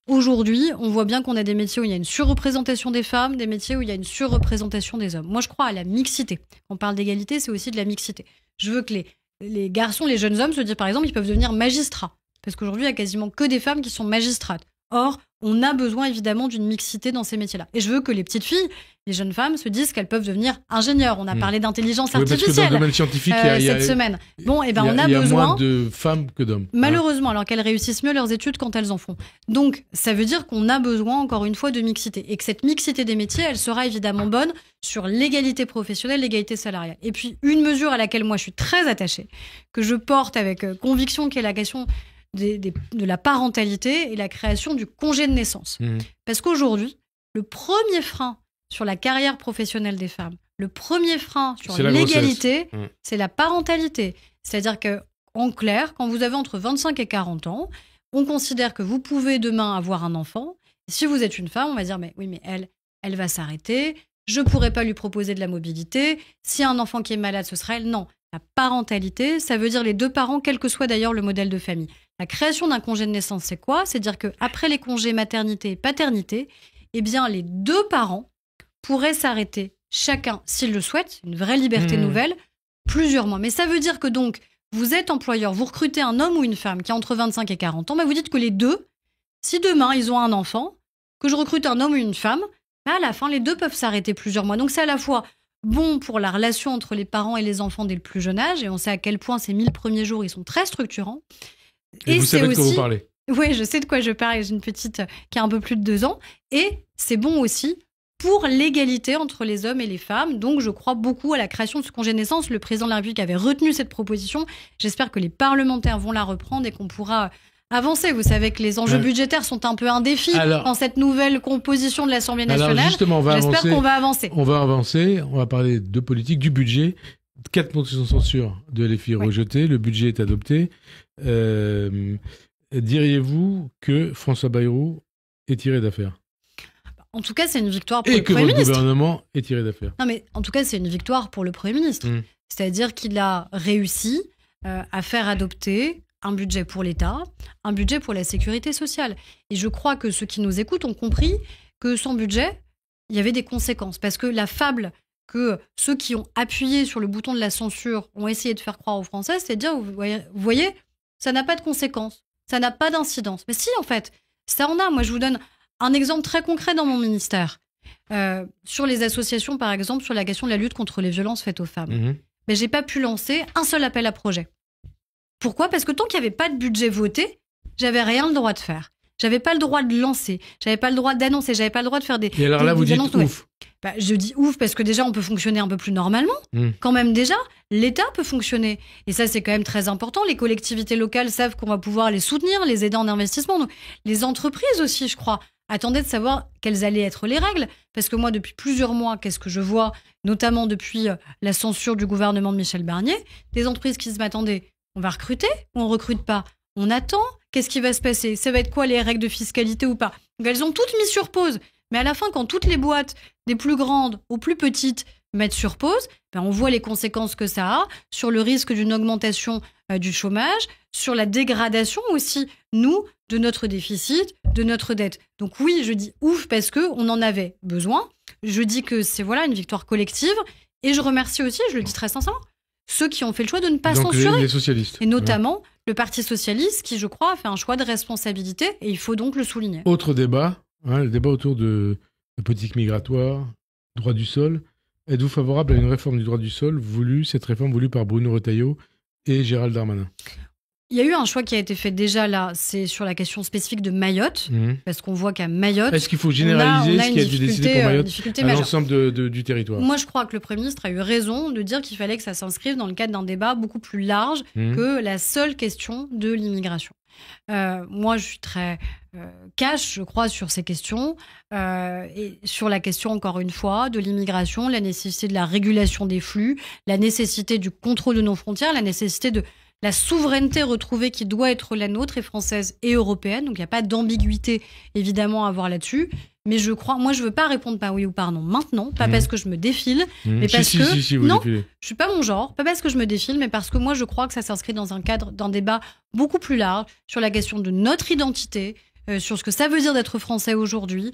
Aujourd'hui, on voit bien qu'on a des métiers où il y a une surreprésentation des femmes, des métiers où il y a une surreprésentation des hommes. Moi, je crois à la mixité. Quand on parle d'égalité, c'est aussi de la mixité. Je veux que les garçons, les jeunes hommes se disent, par exemple, ils peuvent devenir magistrats. Parce qu'aujourd'hui, il n'y a quasiment que des femmes qui sont magistrates. Or, on a besoin évidemment d'une mixité dans ces métiers-là. Et je veux que les petites filles, les jeunes femmes se disent qu'elles peuvent devenir ingénieures. On a parlé d'intelligence artificielle parce que dans le domaine scientifique, cette semaine. Bon, et ben on a besoin. Il y a moins de femmes que d'hommes. Malheureusement, alors qu'elles réussissent mieux leurs études quand elles en font. Donc, ça veut dire qu'on a besoin, encore une fois, de mixité. Et que cette mixité des métiers, elle sera évidemment bonne sur l'égalité professionnelle, l'égalité salariale. Et puis, une mesure à laquelle moi je suis très attachée, que je porte avec conviction, qui est la question de la parentalité et la création du congé de naissance. Parce qu'aujourd'hui, le premier frein sur la carrière professionnelle des femmes, le premier frein sur l'égalité, c'est la parentalité. C'est-à-dire qu'en clair, quand vous avez entre 25 et 40 ans, on considère que vous pouvez demain avoir un enfant. Si vous êtes une femme, on va dire, mais oui, mais elle va s'arrêter, je ne pourrai pas lui proposer de la mobilité. Si un enfant qui est malade, ce sera elle. Non. La parentalité, ça veut dire les 2 parents, quel que soit d'ailleurs le modèle de famille. La création d'un congé de naissance, c'est quoi? C'est dire qu'après les congés maternité et paternité, eh bien, les 2 parents pourraient s'arrêter chacun, s'ils le souhaitent, une vraie liberté nouvelle, plusieurs mois. Mais ça veut dire que donc, vous êtes employeur, vous recrutez un homme ou une femme qui a entre 25 et 40 ans, bah vous dites que les 2, si demain ils ont un enfant, que je recrute un homme ou une femme, à la fin, les 2 peuvent s'arrêter plusieurs mois. Donc c'est à la fois bon pour la relation entre les parents et les enfants dès le plus jeune âge. Et on sait à quel point ces 1000 premiers jours, ils sont très structurants. Et vous savez de quoi vous parlez. Oui, je sais de quoi je parle. J'ai une petite qui a un peu plus de 2 ans. Et c'est bon aussi pour l'égalité entre les hommes et les femmes. Donc, je crois beaucoup à la création de ce congé naissance. Le président de la République avait retenu cette proposition. J'espère que les parlementaires vont la reprendre et qu'on pourra avancer. Vous savez que les enjeux budgétaires sont un peu un défi dans cette nouvelle composition de l'Assemblée nationale. Alors justement, j'espère qu'on va avancer. On va avancer. On va parler de politique, du budget. 4 motions de censure de LFI rejetées. Le budget est adopté. Diriez-vous que François Bayrou est tiré d'affaire ? En tout cas, c'est une victoire pour le Premier ministre. Et que votre gouvernement est tiré d'affaire. Non, mais en tout cas, c'est une victoire pour le Premier ministre. C'est-à-dire qu'il a réussi à faire adopter un budget pour l'État, un budget pour la sécurité sociale. Et je crois que ceux qui nous écoutent ont compris que sans budget, il y avait des conséquences. Parce que la fable que ceux qui ont appuyé sur le bouton de la censure ont essayé de faire croire aux Français, c'est de dire, vous voyez, ça n'a pas de conséquences, ça n'a pas d'incidence. Mais si, en fait, ça en a. Moi, je vous donne un exemple très concret dans mon ministère. Sur les associations, par exemple, sur la question de la lutte contre les violences faites aux femmes. Mais j'ai pas pu lancer un seul appel à projet. Pourquoi ? Parce que tant qu'il n'y avait pas de budget voté, j'avais rien le droit de faire. J'avais pas le droit de lancer, j'avais pas le droit d'annoncer, j'avais pas le droit de faire des... Et alors là, vous dites ouf. Je dis ouf parce que déjà, on peut fonctionner un peu plus normalement. Quand même déjà, l'État peut fonctionner. Et ça, c'est quand même très important. Les collectivités locales savent qu'on va pouvoir les soutenir, les aider en investissement. Donc, les entreprises aussi, je crois, attendaient de savoir quelles allaient être les règles. Parce que moi, depuis plusieurs mois, qu'est-ce que je vois, notamment depuis la censure du gouvernement de Michel Barnier, des entreprises qui se m'attendaient, on va recruter ou on recrute pas ? On attend. Qu'est-ce qui va se passer ? Ça va être quoi les règles de fiscalité ou pas ? Donc elles ont toutes mis sur pause. Mais à la fin, quand toutes les boîtes, des plus grandes aux plus petites, mettent sur pause, on voit les conséquences que ça a sur le risque d'une augmentation du chômage, sur la dégradation aussi, nous, de notre déficit, de notre dette. Donc oui, je dis ouf parce qu'on en avait besoin. Je dis que c'est une victoire collective. Et je remercie aussi, je le dis très sincèrement, ceux qui ont fait le choix de ne pas censurer. Les socialistes. Et notamment le Parti socialiste qui, je crois, a fait un choix de responsabilité et il faut donc le souligner. Autre débat, le débat autour de la politique migratoire, droit du sol. Êtes-vous favorable à une réforme du droit du sol cette réforme voulue par Bruno Retailleau et Gérald Darmanin ? Il y a eu un choix qui a été fait déjà là, c'est sur la question spécifique de Mayotte, parce qu'on voit qu'à Mayotte... Est-ce qu'il faut généraliser ce qui a été décidé pour Mayotte à l'ensemble du territoire ? Moi, je crois que le Premier ministre a eu raison de dire qu'il fallait que ça s'inscrive dans le cadre d'un débat beaucoup plus large que la seule question de l'immigration. Moi, je suis très cash, je crois, sur ces questions, et sur la question, encore une fois, de l'immigration, la nécessité de la régulation des flux, la nécessité du contrôle de nos frontières, la nécessité de la souveraineté retrouvée qui doit être la nôtre, et française et européenne. Donc, il n'y a pas d'ambiguïté, évidemment, à avoir là-dessus. Mais je crois... Moi, je ne veux pas répondre par oui ou par non maintenant. Pas parce que je me défile, mais parce que... vous non, défilez. Je ne suis pas mon genre. Pas parce que je me défile, mais parce que moi, je crois que ça s'inscrit dans un cadre d'un débat beaucoup plus large sur la question de notre identité, sur ce que ça veut dire d'être français aujourd'hui.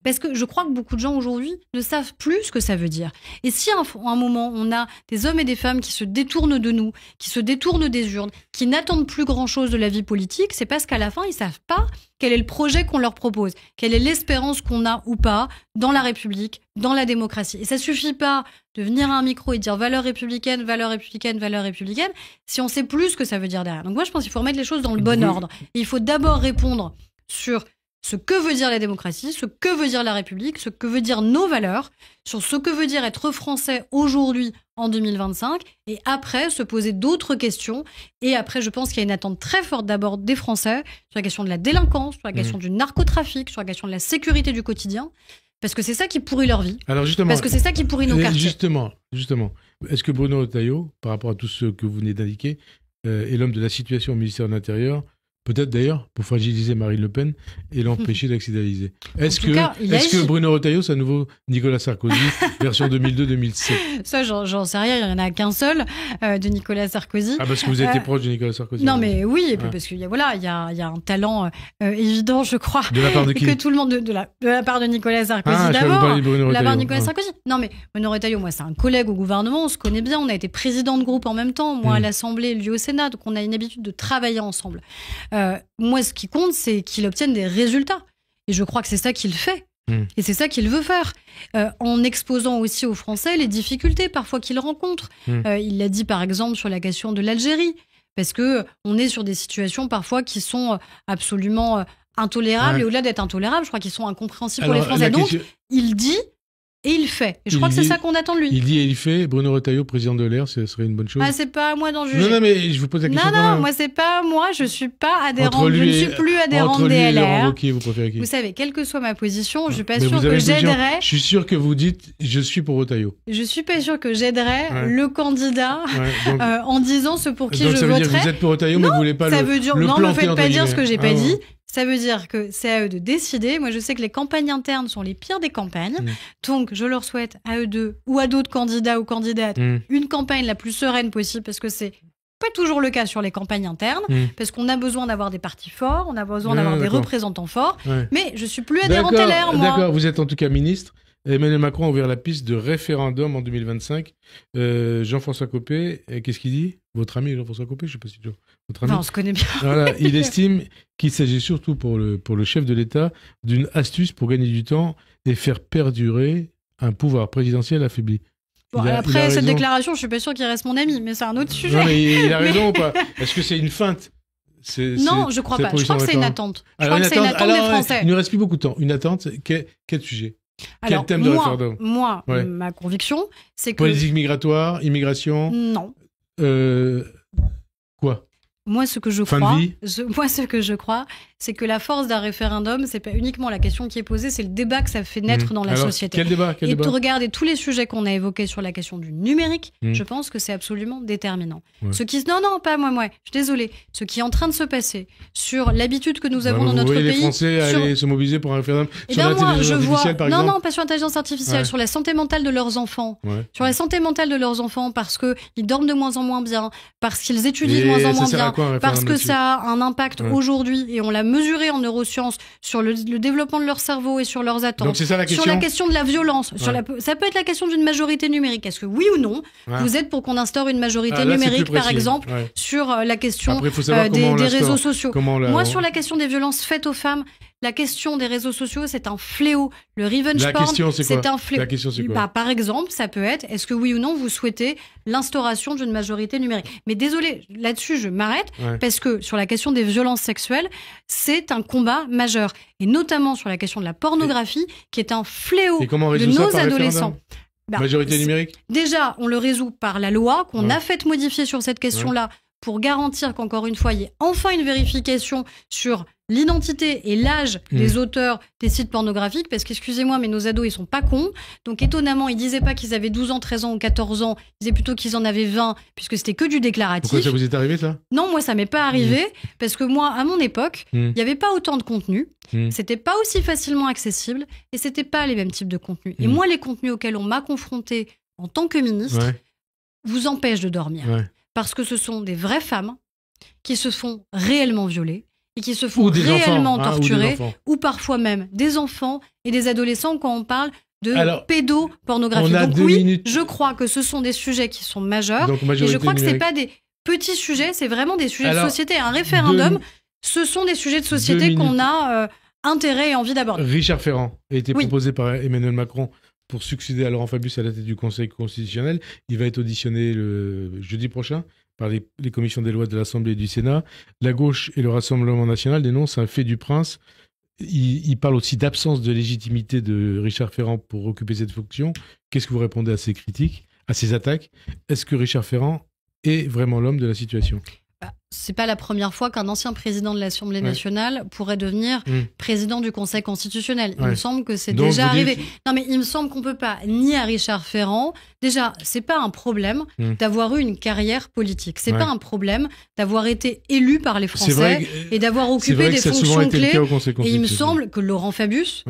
Parce que je crois que beaucoup de gens aujourd'hui ne savent plus ce que ça veut dire. Et si à un moment, on a des hommes et des femmes qui se détournent de nous, qui se détournent des urnes, qui n'attendent plus grand-chose de la vie politique, c'est parce qu'à la fin, ils ne savent pas quel est le projet qu'on leur propose, quelle est l'espérance qu'on a ou pas dans la République, dans la démocratie. Et ça ne suffit pas de venir à un micro et de dire valeurs républicaines, valeurs républicaines, valeurs républicaines, si on ne sait plus ce que ça veut dire derrière. Donc moi, je pense qu'il faut remettre les choses dans le bon ordre. Et il faut d'abord répondre sur ce que veut dire la démocratie, ce que veut dire la République, ce que veut dire nos valeurs, sur ce que veut dire être français aujourd'hui en 2025, et après se poser d'autres questions. Et après, je pense qu'il y a une attente très forte d'abord des Français sur la question de la délinquance, sur la question du narcotrafic, sur la question de la sécurité du quotidien, parce que c'est ça qui pourrit leur vie. Alors justement, parce que c'est ça qui pourrit nos quartiers. Justement, est-ce que Bruno Retailleau, par rapport à tout ce que vous venez d'indiquer, est l'homme de la situation au ministère de l'Intérieur, peut-être d'ailleurs pour fragiliser Marine Le Pen et l'empêcher d'accéder à l'Élysée. Est-ce que Bruno Retailleau, c'est à nouveau Nicolas Sarkozy, version 2002-2007 ? Ça, j'en sais rien, il n'y en a qu'un seul de Nicolas Sarkozy. Ah, parce que vous avez été proche de Nicolas Sarkozy. Non, mais oui, et puis parce qu'il y a un talent évident, je crois. De la part de qui ? Que tout le monde, de la part de Nicolas Sarkozy d'abord. De la part de Nicolas Sarkozy. Non, mais Bruno Retailleau, moi, c'est un collègue au gouvernement, on se connaît bien, on a été président de groupe en même temps, moi à l'Assemblée, lui au Sénat, donc on a une habitude de travailler ensemble. Moi, ce qui compte, c'est qu'il obtienne des résultats. Et je crois que c'est ça qu'il fait. Et c'est ça qu'il veut faire, en exposant aussi aux Français les difficultés parfois qu'ils rencontrent. Il l'a dit par exemple sur la question de l'Algérie, parce qu'on est sur des situations parfois qui sont absolument intolérables, et au-delà d'être intolérables, je crois qu'ils sont incompréhensibles pour les Français. Donc, il dit et il fait. Et je crois que c'est ça qu'on attend de lui. Il dit et il fait. Bruno Retailleau, président de l'Air, ce serait une bonne chose. Ah, c'est pas à moi d'en juger. Non, mais je vous pose la question. Non, moi, c'est pas moi. Je suis pas adhérente. Je ne suis plus adhérente des LR. Vous préférez qui? Vous savez, quelle que soit ma position, je suis pas sûre que j'aiderais. Je suis sûr que vous dites, je suis pour Retailleau. Je suis pas sûre que j'aiderais le candidat en disant ce pour qui je voterais. Ça veut dire que vous êtes pour Retailleau, mais vous voulez pas le planter. Non, ne me faites pas dire ce que j'ai pas dit. Ça veut dire que c'est à eux de décider. Moi, je sais que les campagnes internes sont les pires des campagnes. Donc, je leur souhaite à eux deux ou à d'autres candidats ou candidates une campagne la plus sereine possible, parce que c'est pas toujours le cas sur les campagnes internes, parce qu'on a besoin d'avoir des partis forts, on a besoin d'avoir des représentants forts. Mais je suis plus adhérente LR, moi. D'accord, vous êtes en tout cas ministre. Emmanuel Macron a ouvert la piste de référendum en 2025. Jean-François Copé, qu'est-ce qu'il dit? Votre ami Jean-François Copé, je ne sais pas si c'est votre ami. Non, on se connaît bien. Voilà, il estime qu'il s'agit surtout pour le chef de l'État d'une astuce pour gagner du temps et faire perdurer un pouvoir présidentiel affaibli. Bon, après cette déclaration, je suis pas sûr qu'il reste mon ami, mais c'est un autre sujet. Non, mais il a raison ou pas? Est-ce que c'est une feinte? Non, je crois pas. Je crois que c'est une attente. Je crois que c'est une attente des Français. Il nous reste plus beaucoup de temps. Une attente, quel sujet? Alors, quel thème de référendum? Moi, ma conviction, c'est que... Politique migratoire, immigration? Non. Quoi? Moi, ce que je crois, c'est que la force d'un référendum, c'est pas uniquement la question qui est posée, c'est le débat que ça fait naître dans la société. Quel débat? De regarder tous les sujets qu'on a évoqués sur la question du numérique, je pense que c'est absolument déterminant. Non, pas moi, je suis désolée. Ce qui est en train de se passer sur l'habitude que nous avons dans notre pays... les Français aller se mobiliser pour un référendum sur l'intelligence artificielle, par exemple? Non, pas sur l'intelligence artificielle, sur la santé mentale de leurs enfants. Sur la santé mentale de leurs enfants, parce qu'ils dorment de moins en moins bien, parce qu'ils étudient de moins en moins bien, parce que ça a un impact aujourd'hui, et on l'a mesuré en neurosciences, sur le développement de leur cerveau et sur leurs attentes. Donc c'est ça la question. Sur la question de la violence. Ça peut être la question d'une majorité numérique. Est-ce que oui ou non, vous êtes pour qu'on instaure une majorité numérique, par exemple, sur la question des réseaux sociaux? Moi, sur la question des violences faites aux femmes, la question des réseaux sociaux, c'est un fléau. Le revenge porn, c'est un fléau. La question, c'est quoi? Par exemple, ça peut être, est-ce que oui ou non, vous souhaitez l'instauration d'une majorité numérique? Mais désolé, là-dessus, je m'arrête, parce que sur la question des violences sexuelles, c'est un combat majeur. Et notamment sur la question de la pornographie, qui est un fléau de nos adolescents. Majorité numérique? Déjà, on le résout par la loi qu'on a fait modifier sur cette question-là, pour garantir qu'encore une fois, il y ait enfin une vérification sur l'identité et l'âge des auteurs des sites pornographiques, parce qu'excusez-moi, mais nos ados, ils sont pas cons. Donc étonnamment, ils disaient pas qu'ils avaient 12 ans, 13 ans ou 14 ans, ils disaient plutôt qu'ils en avaient 20, puisque c'était que du déclaratif. Pourquoi ça vous est arrivé, ça? Non, moi, ça m'est pas arrivé, parce que moi, à mon époque, il y avait pas autant de contenu, c'était pas aussi facilement accessible, et c'était pas les mêmes types de contenus. Et moi, les contenus auxquels on m'a confronté en tant que ministre vous empêchent de dormir. Parce que ce sont des vraies femmes qui se font réellement violer et qui se font réellement torturer, ou parfois même des enfants et des adolescents quand on parle de pédopornographie. Donc oui, je crois que ce sont des sujets qui sont majeurs, et je crois que c'est pas des petits sujets, c'est vraiment des sujets de société. Un référendum, ce sont des sujets de société qu'on a intérêt et envie d'aborder. Richard Ferrand a été proposé par Emmanuel Macron pour succéder à Laurent Fabius à la tête du Conseil constitutionnel. Il va être auditionné le jeudi prochain par les commissions des lois de l'Assemblée et du Sénat. La gauche et le Rassemblement national dénoncent un fait du prince. Il parle aussi d'absence de légitimité de Richard Ferrand pour occuper cette fonction. Qu'est-ce que vous répondez à ces critiques, à ces attaques? Est-ce que Richard Ferrand est vraiment l'homme de la situation? C'est pas la première fois qu'un ancien président de l'Assemblée nationale pourrait devenir président du Conseil constitutionnel. Il me semble que c'est déjà arrivé. Non, mais il me semble qu'on peut pas nier à Richard Ferrand. Déjà, c'est pas un problème d'avoir eu une carrière politique. C'est pas un problème d'avoir été élu par les Français et d'avoir occupé des fonctions clés. Et il me semble que Laurent Fabius,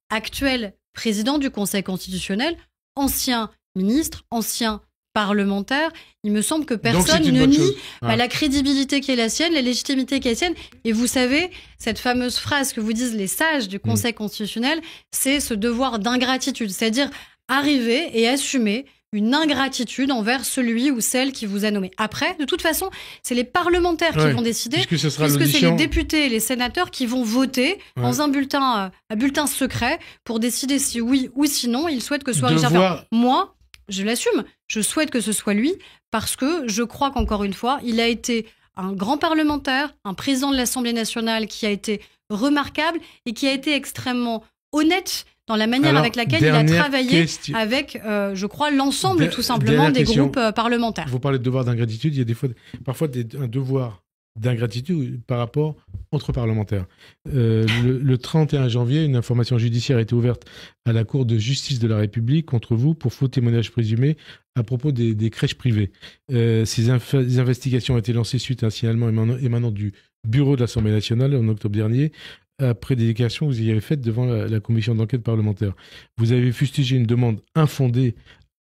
actuel président du Conseil constitutionnel, ancien ministre, ancien parlementaire, il me semble que personne ne nie la crédibilité qui est la sienne, la légitimité qui est la sienne. Et vous savez, cette fameuse phrase que vous disent les sages du Conseil constitutionnel, c'est ce devoir d'ingratitude, c'est-à-dire arriver et assumer une ingratitude envers celui ou celle qui vous a nommé. Après, de toute façon, c'est les parlementaires qui vont décider, puisque c'est les députés et les sénateurs qui vont voter dans un bulletin secret pour décider si oui ou si non ils souhaitent que ce soit Richard Ferrand. Moi, je l'assume, je souhaite que ce soit lui, parce que je crois qu'encore une fois, il a été un grand parlementaire, un président de l'Assemblée nationale qui a été remarquable et qui a été extrêmement honnête dans la manière avec laquelle il a travaillé avec, je crois, l'ensemble tout simplement des groupes parlementaires. Vous parlez de devoir d'ingratitude, il y a parfois un devoir d'ingratitude par rapport entre parlementaires. Le 31 janvier, une information judiciaire a été ouverte à la Cour de justice de la République contre vous pour faux témoignage présumé à propos des crèches privées. Ces investigations ont été lancées suite à un signalement émanant du bureau de l'Assemblée nationale en octobre dernier, après des déclarations que vous y avez faites devant la commission d'enquête parlementaire. Vous avez fustigé une demande infondée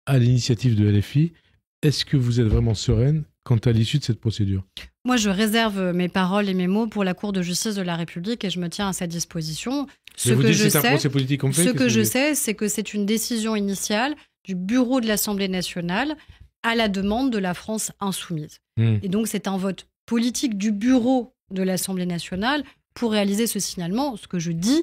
à l'initiative de LFI. Est-ce que vous êtes vraiment sereine quant à l'issue de cette procédure? Moi, je réserve mes paroles et mes mots pour la Cour de justice de la République et je me tiens à sa disposition. Ce que je sais, c'est que c'est une décision initiale du bureau de l'Assemblée nationale à la demande de la France insoumise. Et donc, c'est un vote politique du bureau de l'Assemblée nationale pour réaliser ce signalement. Ce que je dis,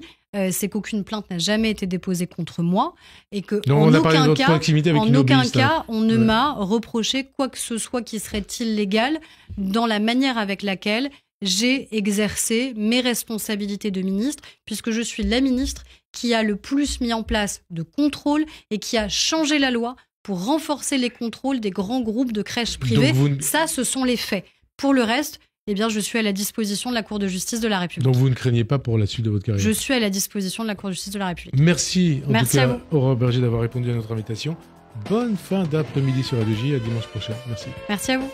c'est qu'aucune plainte n'a jamais été déposée contre moi et qu'en aucun cas, on ne m'a reproché quoi que ce soit qui serait illégal dans la manière avec laquelle j'ai exercé mes responsabilités de ministre, puisque je suis la ministre qui a le plus mis en place de contrôle et qui a changé la loi pour renforcer les contrôles des grands groupes de crèches privées. Ça, ce sont les faits. Pour le reste, eh bien, je suis à la disposition de la Cour de justice de la République. Donc vous ne craignez pas pour la suite de votre carrière? Je suis à la disposition de la Cour de justice de la République. Merci en tout cas, Aurore Berger, d'avoir répondu à notre invitation. Bonne fin d'après-midi sur Radio J, à dimanche prochain. Merci. Merci à vous.